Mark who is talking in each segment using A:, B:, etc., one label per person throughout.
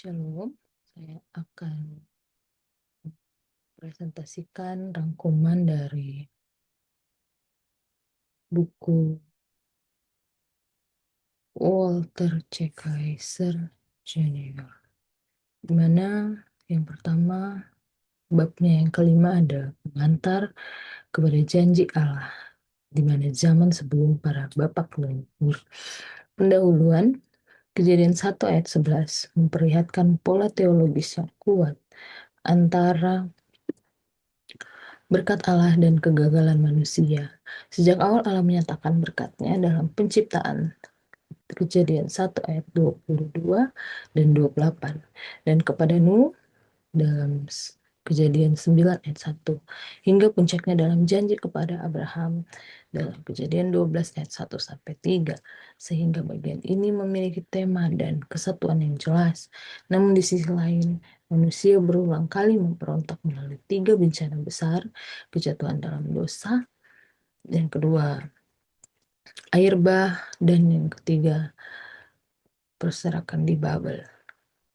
A: Shalom, saya akan presentasikan rangkuman dari buku Walter C. Kaiser Jr. Di mana yang pertama, babnya yang kelima ada pengantar kepada janji Allah, di mana zaman sebelum para bapak leluhur. Pendahuluan, Kejadian 1 ayat 11 memperlihatkan pola teologis yang kuat antara berkat Allah dan kegagalan manusia. Sejak awal Allah menyatakan berkatnya dalam penciptaan. Kejadian 1 ayat 22 dan 28. Dan kepada Nuh dalam Kejadian 9 ayat 1. Hingga puncaknya dalam janji kepada Abraham dalam Kejadian 12 ayat 1 sampai 3. Sehingga bagian ini memiliki tema dan kesatuan yang jelas. Namun di sisi lain, manusia berulang kali memberontak melalui 3 bencana besar, kejatuhan dalam dosa, yang kedua air bah, dan yang ketiga perserakan di Babel.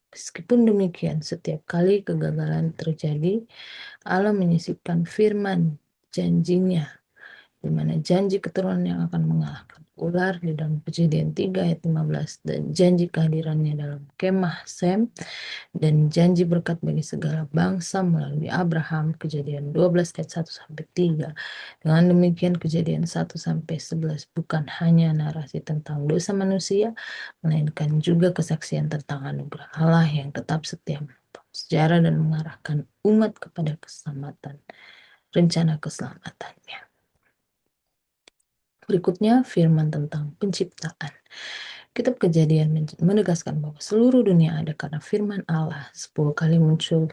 A: Meskipun demikian, setiap kali kegagalan terjadi, Allah menyisipkan firman janjinya, di mana janji keturunan yang akan mengalahkan ular di dalam Kejadian 3 ayat 15, dan janji kehadirannya dalam kemah Sem, dan janji berkat bagi segala bangsa melalui Abraham, Kejadian 12 ayat 1 sampai 3. Dengan demikian Kejadian 1 sampai 11 bukan hanya narasi tentang dosa manusia, melainkan juga kesaksian tentang anugerah Allah yang tetap setia sejarah dan mengarahkan umat kepada keselamatan, rencana keselamatannya. Berikutnya firman tentang penciptaan. Kitab Kejadian menegaskan bahwa seluruh dunia ada karena firman Allah. 10 kali muncul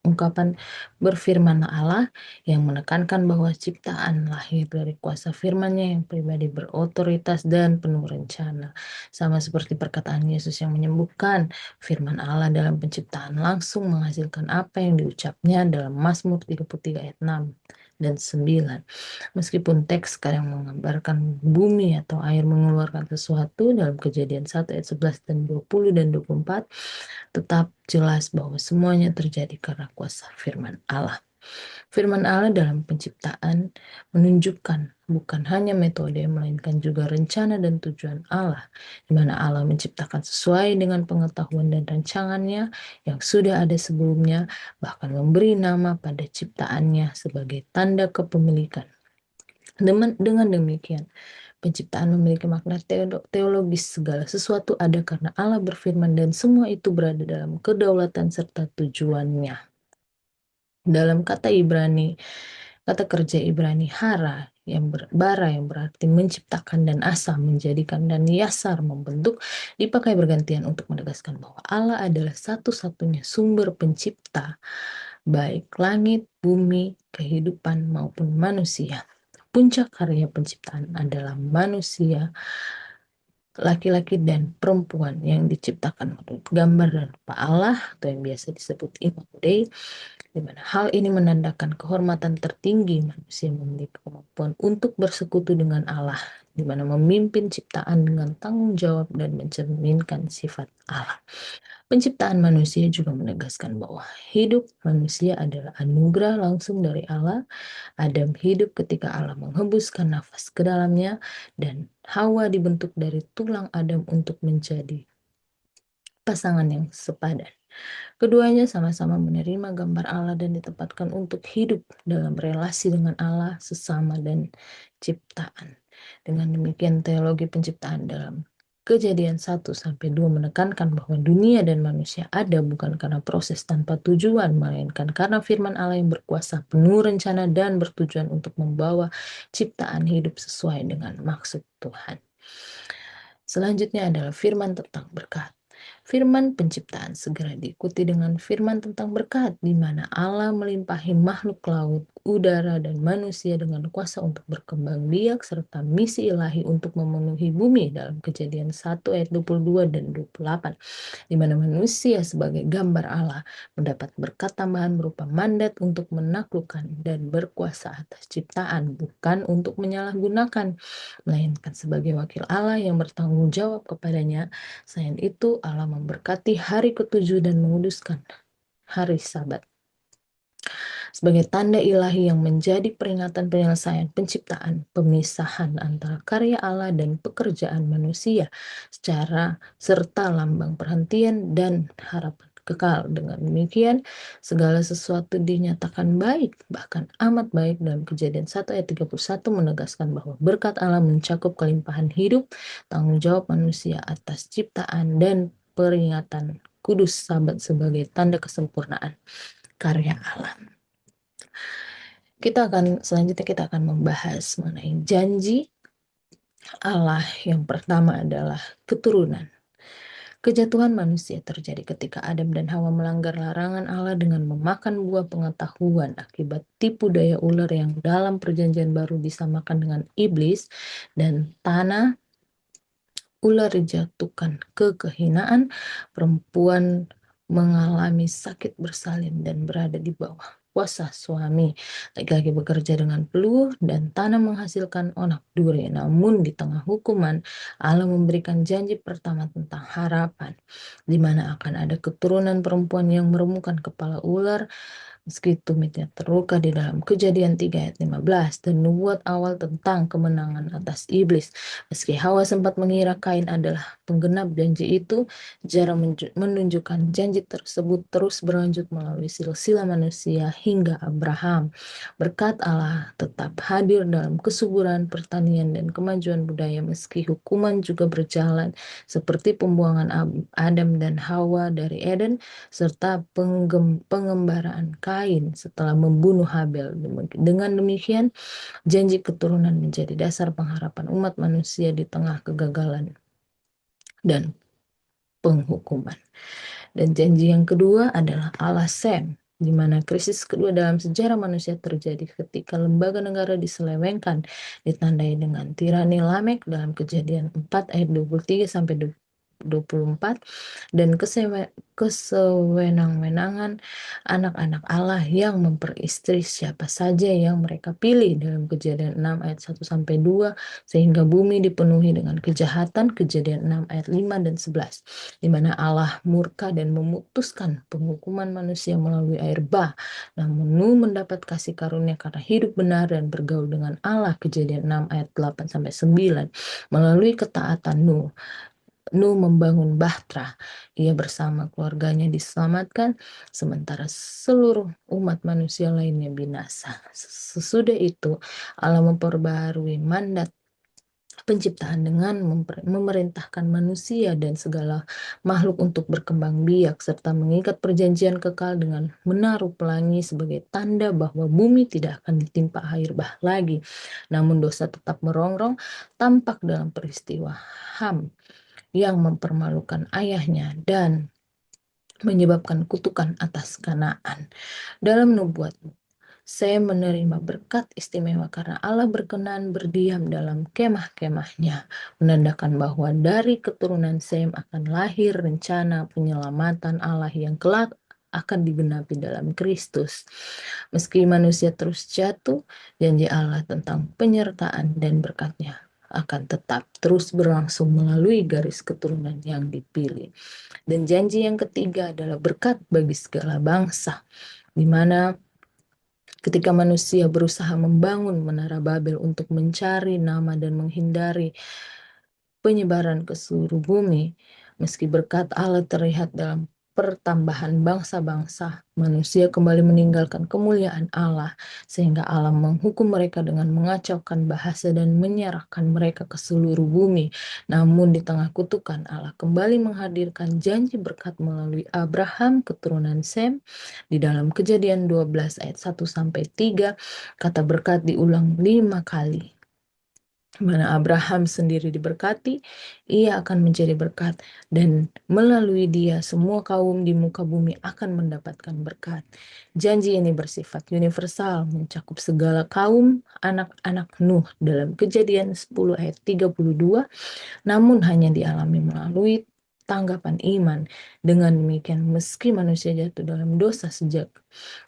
A: ungkapan berfirman Allah yang menekankan bahwa ciptaan lahir dari kuasa firman-Nya yang pribadi, berotoritas dan penuh rencana. Sama seperti perkataan Yesus yang menyembuhkan, firman Allah dalam penciptaan langsung menghasilkan apa yang diucapnya dalam Mazmur 33 ayat 6 dan 9. Meskipun teks kadang menggambarkan bumi atau air mengeluarkan sesuatu dalam Kejadian 1 ayat 11 dan 20 dan 24, tetap jelas bahwa semuanya terjadi karena kuasa firman Allah. Firman Allah dalam penciptaan menunjukkan bukan hanya metode, melainkan juga rencana dan tujuan Allah, di mana Allah menciptakan sesuai dengan pengetahuan dan rancangannya yang sudah ada sebelumnya, bahkan memberi nama pada ciptaannya sebagai tanda kepemilikan. Dengan demikian, penciptaan memiliki makna teologis. Segala sesuatu ada karena Allah berfirman dan semua itu berada dalam kedaulatan serta tujuannya. Dalam kata kerja Ibrani hara yang bara yang berarti menciptakan, dan asa menjadikan, dan yasar membentuk, dipakai bergantian untuk menegaskan bahwa Allah adalah satu-satunya sumber pencipta, baik langit, bumi, kehidupan maupun manusia. Puncak karya penciptaan adalah manusia, laki-laki dan perempuan yang diciptakan menurut gambar dan rupa Allah, atau yang biasa disebut Imam Dei, di mana hal ini menandakan kehormatan tertinggi manusia memiliki kemampuan untuk bersekutu dengan Allah, di mana memimpin ciptaan dengan tanggung jawab dan mencerminkan sifat Allah. Penciptaan manusia juga menegaskan bahwa hidup manusia adalah anugerah langsung dari Allah. Adam hidup ketika Allah menghembuskan nafas ke dalamnya, dan Hawa dibentuk dari tulang Adam untuk menjadi pasangan yang sepadan. Keduanya sama-sama menerima gambar Allah dan ditempatkan untuk hidup dalam relasi dengan Allah, sesama, dan ciptaan. Dengan demikian, teologi penciptaan dalam Kejadian 1 sampai 2 menekankan bahwa dunia dan manusia ada bukan karena proses tanpa tujuan, melainkan karena firman Allah yang berkuasa, penuh rencana, dan bertujuan untuk membawa ciptaan hidup sesuai dengan maksud Tuhan. Selanjutnya adalah firman tentang berkat. Firman penciptaan segera diikuti dengan firman tentang berkat, di mana Allah melimpahi makhluk laut, udara, dan manusia dengan kuasa untuk berkembang biak serta misi ilahi untuk memenuhi bumi dalam Kejadian 1 ayat 22 dan 28, di mana manusia sebagai gambar Allah mendapat berkat tambahan berupa mandat untuk menaklukkan dan berkuasa atas ciptaan, bukan untuk menyalahgunakan, melainkan sebagai wakil Allah yang bertanggung jawab kepadanya. Selain itu, Allah memberkati hari ketujuh dan menguduskan hari Sabat sebagai tanda ilahi yang menjadi peringatan penyelesaian penciptaan, pemisahan antara karya Allah dan pekerjaan manusia secara serta lambang perhentian dan harapan kekal. Dengan demikian, segala sesuatu dinyatakan baik, bahkan amat baik. Dalam Kejadian 1 ayat 31 menegaskan bahwa berkat Allah mencakup kelimpahan hidup, tanggung jawab manusia atas ciptaan, dan peringatan kudus Sabat sebagai tanda kesempurnaan karya Allah. Selanjutnya kita akan membahas mengenai janji Allah. Yang pertama adalah keturunan. Kejatuhan manusia terjadi ketika Adam dan Hawa melanggar larangan Allah dengan memakan buah pengetahuan akibat tipu daya ular yang dalam Perjanjian Baru disamakan dengan iblis, dan tanah ular dijatuhkan ke kehinaan, perempuan mengalami sakit bersalin dan berada di bawah kuasa suami. Laki-laki bekerja dengan peluh dan tanah menghasilkan onak duri. Namun di tengah hukuman, Allah memberikan janji pertama tentang harapan, di mana akan ada keturunan perempuan yang meremukkan kepala ular. Meski tumitnya terluka di dalam Kejadian 3 ayat 15, dan nubuat awal tentang kemenangan atas iblis. Meski Hawa sempat mengira Kain adalah penggenap janji itu, jarang menunjukkan janji tersebut terus berlanjut melalui silsilah manusia hingga Abraham. Berkat Allah tetap hadir dalam kesuburan pertanian dan kemajuan budaya, meski hukuman juga berjalan, seperti pembuangan Adam dan Hawa dari Eden, serta pengembaraan Kain setelah membunuh Habel. Dengan demikian, janji keturunan menjadi dasar pengharapan umat manusia di tengah kegagalan dan penghukuman. Dan janji yang kedua adalah Allah Sem, di mana krisis kedua dalam sejarah manusia terjadi ketika lembaga negara diselewengkan, ditandai dengan tirani Lamek dalam Kejadian 4 ayat 23 sampai 24, dan kesewenang-wenangan anak-anak Allah yang memperistri siapa saja yang mereka pilih dalam Kejadian 6 ayat 1 sampai 2, sehingga bumi dipenuhi dengan kejahatan. Kejadian 6 ayat 5 dan 11, di mana Allah murka dan memutuskan penghukuman manusia melalui air bah. Namun Nuh mendapat kasih karunia karena hidup benar dan bergaul dengan Allah. Kejadian 6 ayat 8 sampai 9. Melalui ketaatan Nuh membangun bahtera. Ia bersama keluarganya diselamatkan, sementara seluruh umat manusia lainnya binasa. Sesudah itu, Allah memperbarui mandat penciptaan dengan memerintahkan manusia dan segala makhluk untuk berkembang biak, serta mengikat perjanjian kekal dengan menaruh pelangi sebagai tanda bahwa bumi tidak akan ditimpa air bah lagi. Namun dosa tetap merongrong, tampak dalam peristiwa Ham yang mempermalukan ayahnya dan menyebabkan kutukan atas Kanaan. Dalam nubuat, saya menerima berkat istimewa karena Allah berkenan berdiam dalam kemah-kemahnya, menandakan bahwa dari keturunan Sem akan lahir rencana penyelamatan Allah yang kelak akan digenapi dalam Kristus. Meski manusia terus jatuh, janji Allah tentang penyertaan dan berkatnya akan tetap terus berlangsung melalui garis keturunan yang dipilih. Dan janji yang ketiga adalah berkat bagi segala bangsa, di mana ketika manusia berusaha membangun menara Babel untuk mencari nama dan menghindari penyebaran ke seluruh bumi, meski berkat Allah terlihat dalam pertambahan bangsa-bangsa, manusia kembali meninggalkan kemuliaan Allah, sehingga Allah menghukum mereka dengan mengacaukan bahasa dan menyerahkan mereka ke seluruh bumi. Namun di tengah kutukan, Allah kembali menghadirkan janji berkat melalui Abraham, keturunan Sem. Di dalam Kejadian 12 ayat 1 sampai 3, kata berkat diulang 5 kali. Mana Abraham sendiri diberkati, ia akan menjadi berkat, dan melalui dia semua kaum di muka bumi akan mendapatkan berkat. Janji ini bersifat universal, mencakup segala kaum anak-anak Nuh dalam Kejadian 10 ayat 32, namun hanya dialami melalui tanggapan iman. Dengan demikian, meski manusia jatuh dalam dosa sejak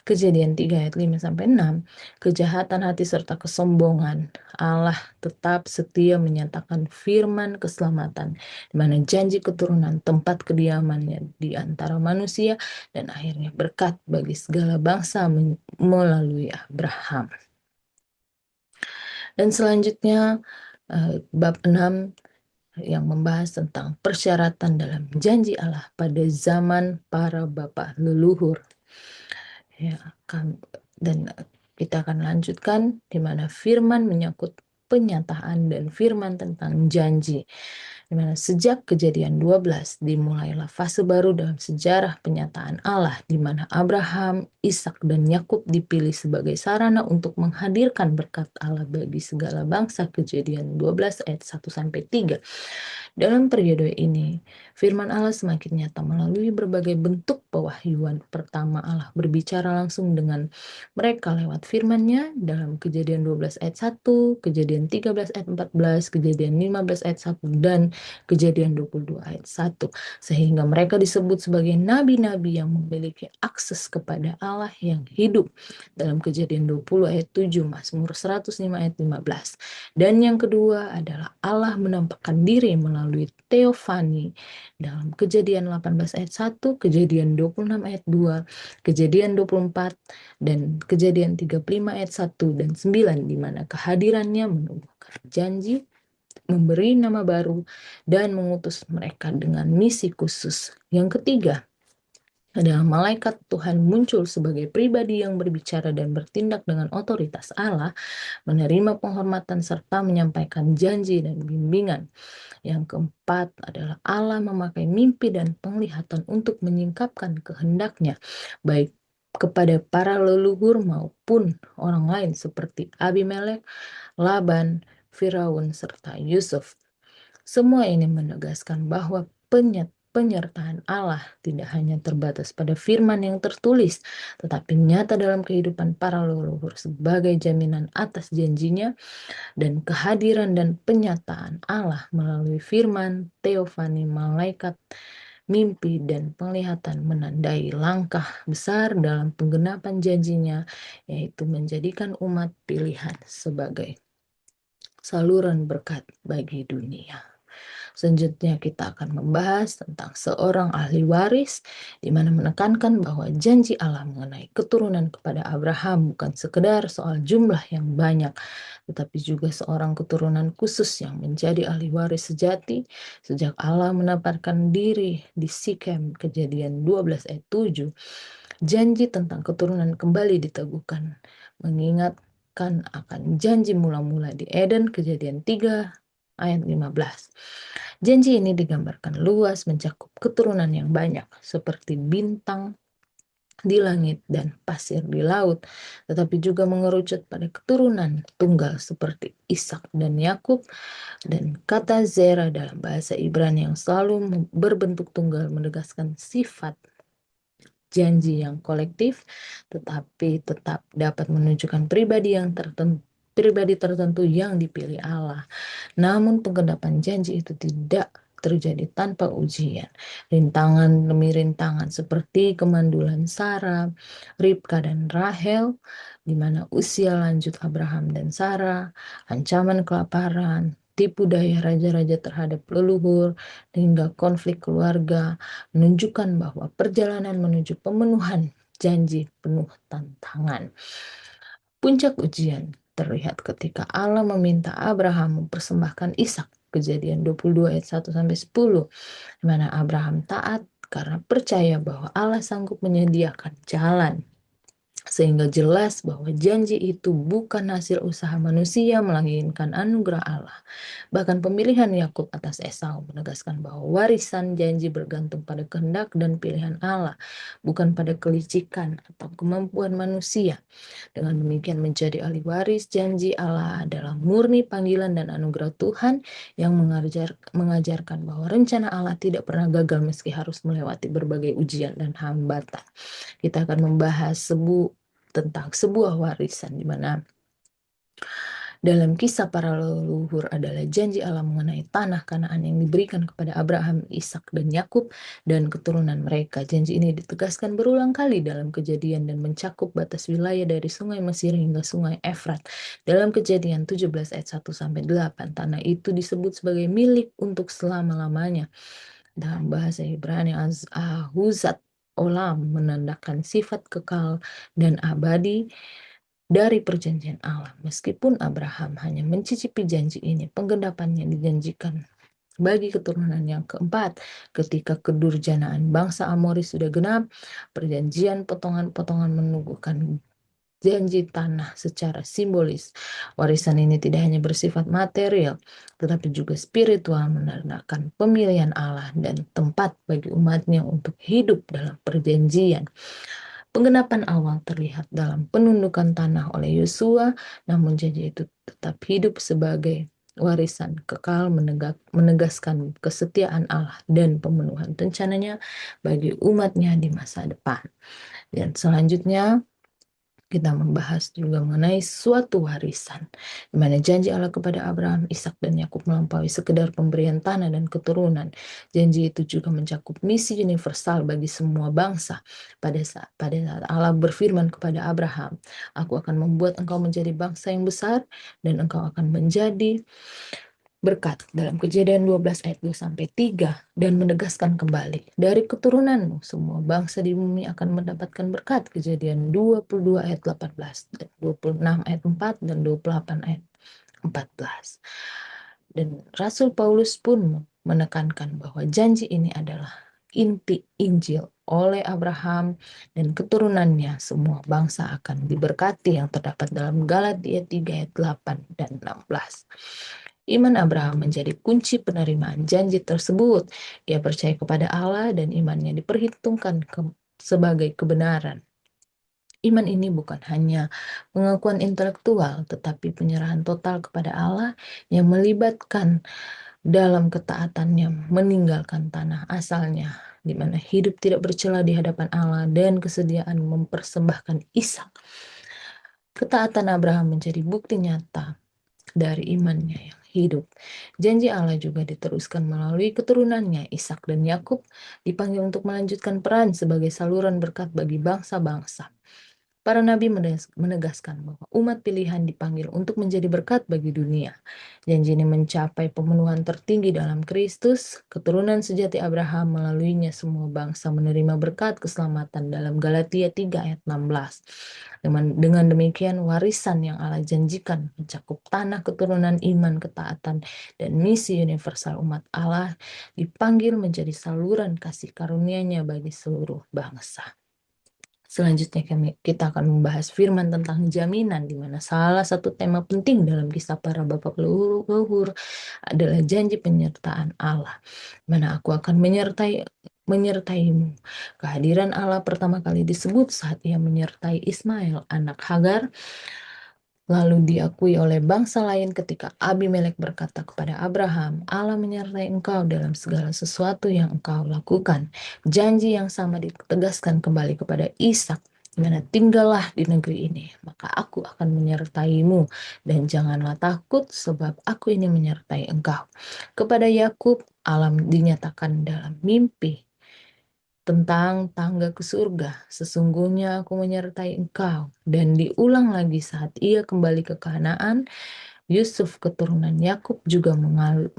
A: Kejadian 3 ayat 5-6, kejahatan hati serta kesombongan, Allah tetap setia menyatakan firman keselamatan, di mana janji keturunan tempat kediamannya di antara manusia, dan akhirnya berkat bagi segala bangsa melalui Abraham. Dan selanjutnya, bab 6 yang membahas tentang persyaratan dalam janji Allah pada zaman para bapa leluhur. Ya, dan kita akan lanjutkan di mana firman menyangkut penyataan dan firman tentang janji. Di mana sejak Kejadian 12 dimulailah fase baru dalam sejarah penyataan Allah, di mana Abraham, Ishak, dan Yakub dipilih sebagai sarana untuk menghadirkan berkat Allah bagi segala bangsa. Kejadian 12 ayat 1-3. Dalam periode ini, firman Allah semakin nyata melalui berbagai bentuk pewahyuan. Pertama, Allah berbicara langsung dengan mereka lewat firman-Nya dalam Kejadian 12 ayat 1, Kejadian 13 ayat 14, Kejadian 15 ayat 1, dan Kejadian 22 ayat 1. Sehingga mereka disebut sebagai nabi-nabi yang memiliki akses kepada Allah yang hidup. Dalam Kejadian 20 ayat 7, Mazmur 105 ayat 15. Dan yang kedua adalah Allah menampakkan diri melalui teofani dalam Kejadian 18 ayat 1, Kejadian 26 ayat 2, Kejadian 24, dan Kejadian 35 ayat 1 dan 9, di mana kehadirannya menumbuhkan janji, memberi nama baru, dan mengutus mereka dengan misi khusus. Yang ketiga adalah malaikat Tuhan muncul sebagai pribadi yang berbicara dan bertindak dengan otoritas Allah, menerima penghormatan serta menyampaikan janji dan bimbingan. Yang keempat adalah Allah memakai mimpi dan penglihatan untuk menyingkapkan kehendak-Nya, baik kepada para leluhur maupun orang lain seperti Abimelek, Laban, Firaun, serta Yusuf. Semua ini menegaskan bahwa penyertaan Allah tidak hanya terbatas pada firman yang tertulis, tetapi nyata dalam kehidupan para leluhur sebagai jaminan atas janjinya, dan kehadiran dan penyataan Allah melalui firman, teofani, malaikat, mimpi, dan penglihatan menandai langkah besar dalam penggenapan janjinya, yaitu menjadikan umat pilihan sebagai saluran berkat bagi dunia. Selanjutnya kita akan membahas tentang seorang ahli waris, di mana menekankan bahwa janji Allah mengenai keturunan kepada Abraham bukan sekedar soal jumlah yang banyak, tetapi juga seorang keturunan khusus yang menjadi ahli waris sejati sejak Allah menempatkan diri di Sikem. Kejadian 12 ayat 7. Janji tentang keturunan kembali diteguhkan, mengingatkan akan janji mula-mula di Eden. Kejadian 3 ayat 15. Janji ini digambarkan luas mencakup keturunan yang banyak seperti bintang di langit dan pasir di laut, tetapi juga mengerucut pada keturunan tunggal seperti Ishak dan Yakub. Dan kata zera dalam bahasa Ibrani yang selalu berbentuk tunggal menegaskan sifat janji yang kolektif, tetapi tetap dapat menunjukkan pribadi tertentu yang dipilih Allah. Namun penggenapan janji itu tidak terjadi tanpa ujian. Rintangan demi rintangan seperti kemandulan Sarah, Ribka, dan Rahel, di mana usia lanjut Abraham dan Sarah, ancaman kelaparan, tipu daya raja-raja terhadap leluhur, hingga konflik keluarga, menunjukkan bahwa perjalanan menuju pemenuhan janji penuh tantangan. Puncak ujian terlihat ketika Allah meminta Abraham mempersembahkan Ishak. Kejadian 22 ayat 1-10, di mana Abraham taat karena percaya bahwa Allah sanggup menyediakan jalan. Sehingga jelas bahwa janji itu bukan hasil usaha manusia, melainkan anugerah Allah. Bahkan pemilihan Yakub atas Esau menegaskan bahwa warisan janji bergantung pada kehendak dan pilihan Allah, bukan pada kelicikan atau kemampuan manusia. Dengan demikian menjadi ahli waris janji Allah adalah murni panggilan dan anugerah Tuhan yang mengajarkan bahwa rencana Allah tidak pernah gagal meski harus melewati berbagai ujian dan hambatan. Kita akan membahas tentang sebuah warisan, di mana Dalam kisah para leluhur adalah janji Allah mengenai tanah Kanaan yang diberikan kepada Abraham, Ishak, dan Yakub dan keturunan mereka. Janji ini ditegaskan berulang kali dalam Kejadian dan mencakup batas wilayah dari Sungai Mesir hingga Sungai Efrat. Dalam Kejadian 17 ayat 1 sampai 8, tanah itu disebut sebagai milik untuk selama-lamanya. Dalam bahasa Ibrani, Ahuzat Olam menandakan sifat kekal dan abadi dari perjanjian Allah. Meskipun Abraham hanya mencicipi janji ini, penggenapannya dijanjikan bagi keturunan yang keempat. Ketika kedurjanaan bangsa Amori sudah genap, perjanjian potongan-potongan menubuhkan janji tanah secara simbolis. Warisan ini tidak hanya bersifat material, tetapi juga spiritual, menandakan pemilihan Allah dan tempat bagi umatnya untuk hidup dalam perjanjian. Penggenapan awal terlihat dalam penundukan tanah oleh Yosua, namun janji itu tetap hidup sebagai warisan kekal, menegaskan kesetiaan Allah dan pemenuhan rencananya bagi umatnya di masa depan. Dan selanjutnya kita membahas juga mengenai suatu warisan, di mana janji Allah kepada Abraham, Ishak, dan Yakub melampaui sekedar pemberian tanah dan keturunan. Janji itu juga mencakup misi universal bagi semua bangsa. Pada saat Allah berfirman kepada Abraham, "Aku akan membuat engkau menjadi bangsa yang besar, dan engkau akan menjadi berkat," dalam Kejadian 12 ayat 2 sampai 3, dan menegaskan kembali, "Dari keturunanmu semua bangsa di bumi akan mendapatkan berkat." Kejadian 22 ayat 18 dan 26 ayat 4 dan 28 ayat 14. Dan Rasul Paulus pun menekankan bahwa janji ini adalah inti Injil. Oleh Abraham dan keturunannya semua bangsa akan diberkati, yang terdapat dalam Galatia 3 ayat 8 dan 16. Iman Abraham menjadi kunci penerimaan janji tersebut. Ia percaya kepada Allah dan imannya diperhitungkan sebagai kebenaran. Iman ini bukan hanya pengakuan intelektual, tetapi penyerahan total kepada Allah yang melibatkan dalam ketaatannya meninggalkan tanah asalnya, di mana hidup tidak bercela di hadapan Allah, dan kesediaan mempersembahkan Ishak. Ketaatan Abraham menjadi bukti nyata dari imannya yang hidup. Janji Allah juga diteruskan melalui keturunannya, Ishak dan Yakub dipanggil untuk melanjutkan peran sebagai saluran berkat bagi bangsa-bangsa. Para nabi menegaskan bahwa umat pilihan dipanggil untuk menjadi berkat bagi dunia. Janji ini mencapai pemenuhan tertinggi dalam Kristus. Keturunan sejati Abraham melaluinya semua bangsa menerima berkat keselamatan dalam Galatia 3 ayat 16. Dengan demikian, warisan yang Allah janjikan mencakup tanah, keturunan, iman, ketaatan, dan misi universal umat Allah dipanggil menjadi saluran kasih karunia-Nya bagi seluruh bangsa. Selanjutnya kita akan membahas firman tentang jaminan, di mana salah satu tema penting dalam kisah para bapak leluhur adalah janji penyertaan Allah, mana aku akan menyertaimu. Kehadiran Allah pertama kali disebut saat ia menyertai Ismail, anak Hagar, lalu diakui oleh bangsa lain ketika Abimelek berkata kepada Abraham, "Allah menyertai engkau dalam segala sesuatu yang engkau lakukan." Janji yang sama ditegaskan kembali kepada Ishak, di mana tinggallah di negeri ini, maka aku akan menyertaimu, dan janganlah takut sebab aku ini menyertai engkau. Kepada Yakub, Allah dinyatakan dalam mimpi tentang tangga ke surga, "Sesungguhnya aku menyertai engkau." Dan diulang lagi saat ia kembali ke Kanaan. Yusuf, keturunan Yakub, juga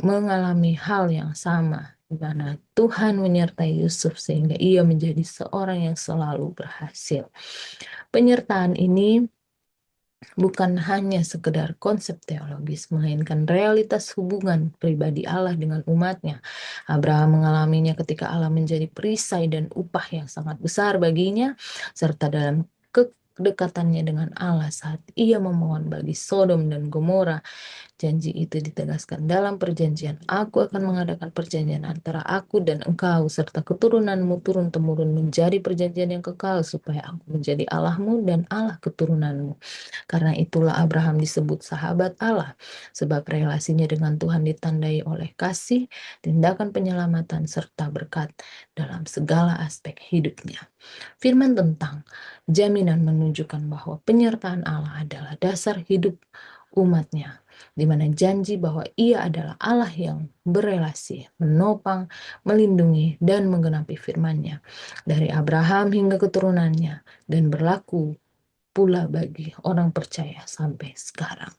A: mengalami hal yang sama, di mana Tuhan menyertai Yusuf sehingga ia menjadi seorang yang selalu berhasil. Penyertaan ini bukan hanya sekedar konsep teologis, melainkan realitas hubungan pribadi Allah dengan umatnya. Abraham mengalaminya ketika Allah menjadi perisai dan upah yang sangat besar baginya, serta dalam kedekatannya dengan Allah saat ia memohon bagi Sodom dan Gomora. Janji itu ditegaskan dalam perjanjian, "Aku akan mengadakan perjanjian antara aku dan engkau serta keturunanmu turun-temurun menjadi perjanjian yang kekal, supaya aku menjadi Allahmu dan Allah keturunanmu." Karena itulah Abraham disebut sahabat Allah, sebab relasinya dengan Tuhan ditandai oleh kasih, tindakan penyelamatan, serta berkat dalam segala aspek hidupnya. Firman tentang jaminan menunjukkan bahwa penyertaan Allah adalah dasar hidup umatnya, di mana janji bahwa ia adalah Allah yang berelasi, menopang, melindungi, dan menggenapi firman-Nya dari Abraham hingga keturunannya, dan berlaku pula bagi orang percaya sampai sekarang.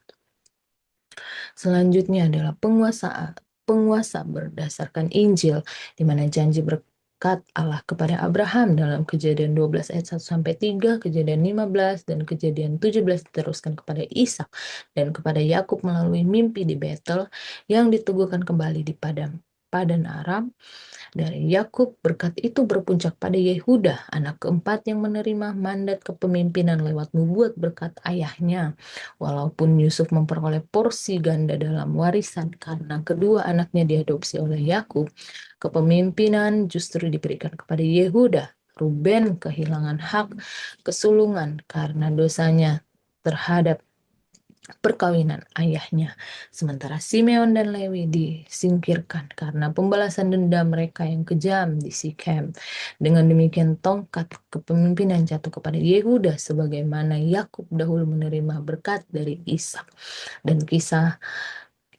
A: Selanjutnya adalah penguasa berdasarkan Injil, di mana janji berkat Allah kepada Abraham dalam Kejadian 12 ayat 1 sampai 3, Kejadian 15 dan Kejadian 17 diteruskan kepada Ishak dan kepada Yakub melalui mimpi di Betel yang diteguhkan kembali di Padan Aram. Dari Yakub, berkat itu berpuncak pada Yehuda, anak keempat yang menerima mandat kepemimpinan lewat nubuat berkat ayahnya. Walaupun Yusuf memperoleh porsi ganda dalam warisan karena kedua anaknya diadopsi oleh Yakub, kepemimpinan justru diberikan kepada Yehuda. Ruben kehilangan hak kesulungan karena dosanya terhadap perkawinan ayahnya. Sementara Simeon dan Lewi disingkirkan karena pembalasan dendam mereka yang kejam di Sikem. Dengan demikian tongkat kepemimpinan jatuh kepada Yehuda sebagaimana Yakub dahulu menerima berkat dari Ishak. Dan kisah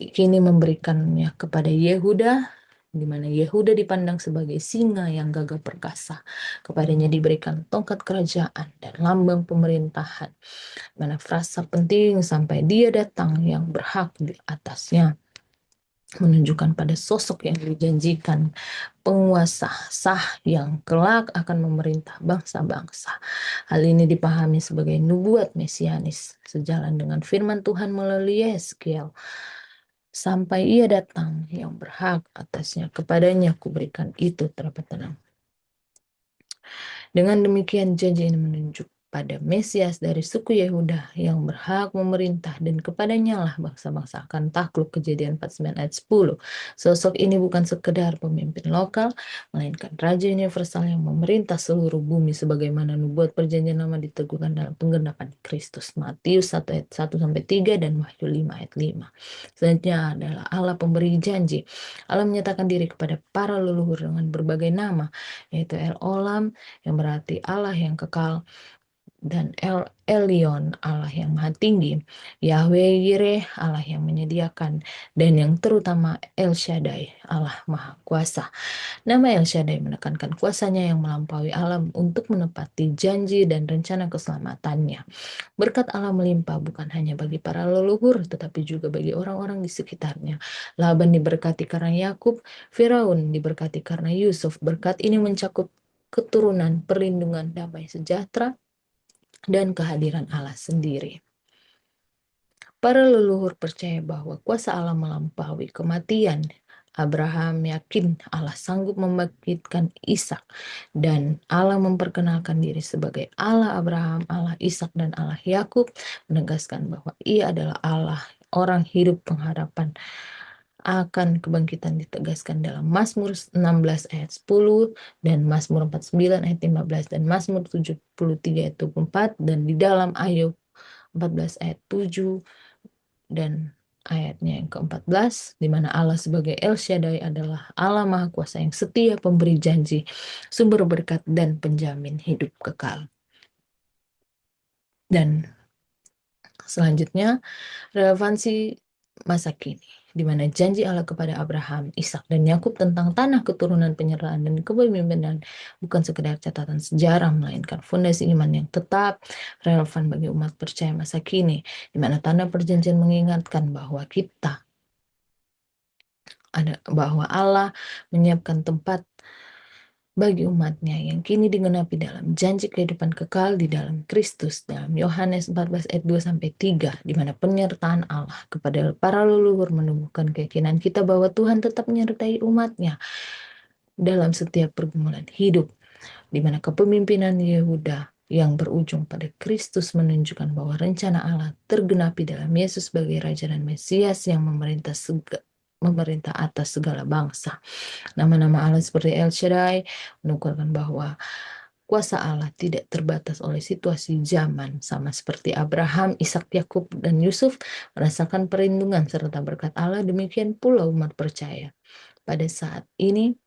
A: kini memberikannya kepada Yehuda, di mana Yehuda dipandang sebagai singa yang gagah perkasa. Kepadanya diberikan tongkat kerajaan dan lambang pemerintahan, mana frasa penting sampai dia datang yang berhak di atasnya, menunjukkan pada sosok yang dijanjikan, penguasa sah yang kelak akan memerintah bangsa-bangsa. Hal ini dipahami sebagai nubuat mesianis sejalan dengan firman Tuhan melalui Yeskiel. Sampai ia datang yang berhak atasnya, kepadanya kuberikan itu terdapat tenang. Dengan demikian janji ini menunjuk pada Mesias dari suku Yehuda yang berhak memerintah, dan kepadanya lah bangsa-bangsa akan takluk. Kejadian 49 ayat 10. Sosok ini bukan sekedar pemimpin lokal, melainkan Raja Universal yang memerintah seluruh bumi sebagaimana nubuat perjanjian lama diteguhkan dalam penggenapan Kristus. Matius 1 ayat 1 sampai 3 dan Wahyu 5 ayat 5. Selanjutnya adalah Allah pemberi janji. Allah menyatakan diri kepada para leluhur dengan berbagai nama, yaitu El Olam yang berarti Allah yang kekal, dan El Elyon Allah yang maha tinggi, Yahweh Yireh Allah yang menyediakan, dan yang terutama El Shaddai Allah maha kuasa. Nama El Shaddai menekankan kuasanya yang melampaui alam untuk menepati janji dan rencana keselamatannya. Berkat Allah melimpah bukan hanya bagi para leluhur, tetapi juga bagi orang-orang di sekitarnya. Laban diberkati karena Yakub, Firaun diberkati karena Yusuf. Berkat ini mencakup keturunan, perlindungan, damai sejahtera, dan kehadiran Allah sendiri. Para leluhur percaya bahwa kuasa Allah melampaui kematian. Abraham yakin Allah sanggup membangkitkan Ishak, dan Allah memperkenalkan diri sebagai Allah Abraham, Allah Ishak, dan Allah Yakub, menegaskan bahwa ia adalah Allah orang hidup. Pengharapan akan kebangkitan ditegaskan dalam Mazmur 16 ayat 10 dan Mazmur 49 ayat 15 dan Mazmur 73 ayat 24, dan di dalam Ayub 14 ayat 7 dan ayatnya yang ke-14, di mana Allah sebagai El Shaddai adalah Allah Maha Kuasa yang setia, pemberi janji, sumber berkat, dan penjamin hidup kekal. Dan selanjutnya, relevansi masa kini, di mana janji Allah kepada Abraham, Ishak, dan Yakub tentang tanah keturunan, penyertaan, dan kepemimpinan bukan sekedar catatan sejarah, melainkan fondasi iman yang tetap relevan bagi umat percaya masa kini, di mana tanda perjanjian mengingatkan bahwa bahwa Allah menyiapkan tempat bagi umatnya yang kini digenapi dalam janji kehidupan kekal di dalam Kristus. Dalam Yohanes 14 ayat 2 sampai 3, di mana penyertaan Allah kepada para leluhur menumbuhkan keyakinan kita bahwa Tuhan tetap menyertai umatnya dalam setiap pergumulan hidup, di mana kepemimpinan Yehuda yang berujung pada Kristus menunjukkan bahwa rencana Allah tergenapi dalam Yesus sebagai Raja dan Mesias yang memerintah atas segala bangsa. Nama-nama Allah seperti El Shaddai menukarkan bahwa kuasa Allah tidak terbatas oleh situasi zaman, sama seperti Abraham, Ishak, Yakub, dan Yusuf merasakan perlindungan serta berkat Allah. Demikian pula umat percaya pada saat ini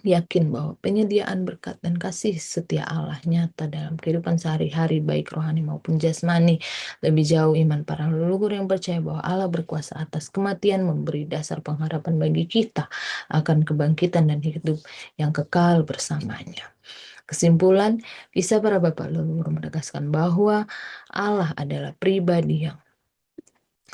A: yakin bahwa penyediaan berkat dan kasih setia Allah nyata dalam kehidupan sehari-hari baik rohani maupun jasmani. Lebih jauh iman para leluhur yang percaya bahwa Allah berkuasa atas kematian memberi dasar pengharapan bagi kita akan kebangkitan dan hidup yang kekal bersamanya. Kesimpulan, kisah para bapak leluhur menegaskan bahwa Allah adalah pribadi yang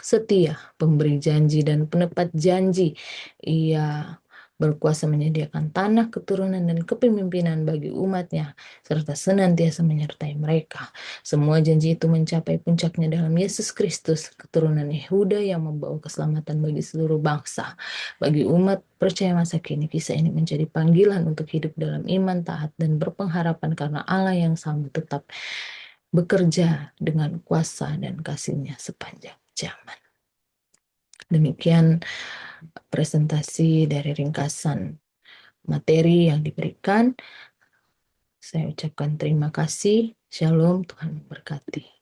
A: setia, pemberi janji dan penepat janji. Ia berkuasa menyediakan tanah, keturunan, dan kepemimpinan bagi umatnya, serta senantiasa menyertai mereka. Semua janji itu mencapai puncaknya dalam Yesus Kristus, keturunan Yehuda yang membawa keselamatan bagi seluruh bangsa. Bagi umat percaya masa kini, kisah ini menjadi panggilan untuk hidup dalam iman, taat, dan berpengharapan karena Allah yang sama tetap bekerja dengan kuasa dan kasih-Nya sepanjang zaman. Demikian presentasi dari ringkasan materi yang diberikan. Saya ucapkan terima kasih. Shalom, Tuhan memberkati.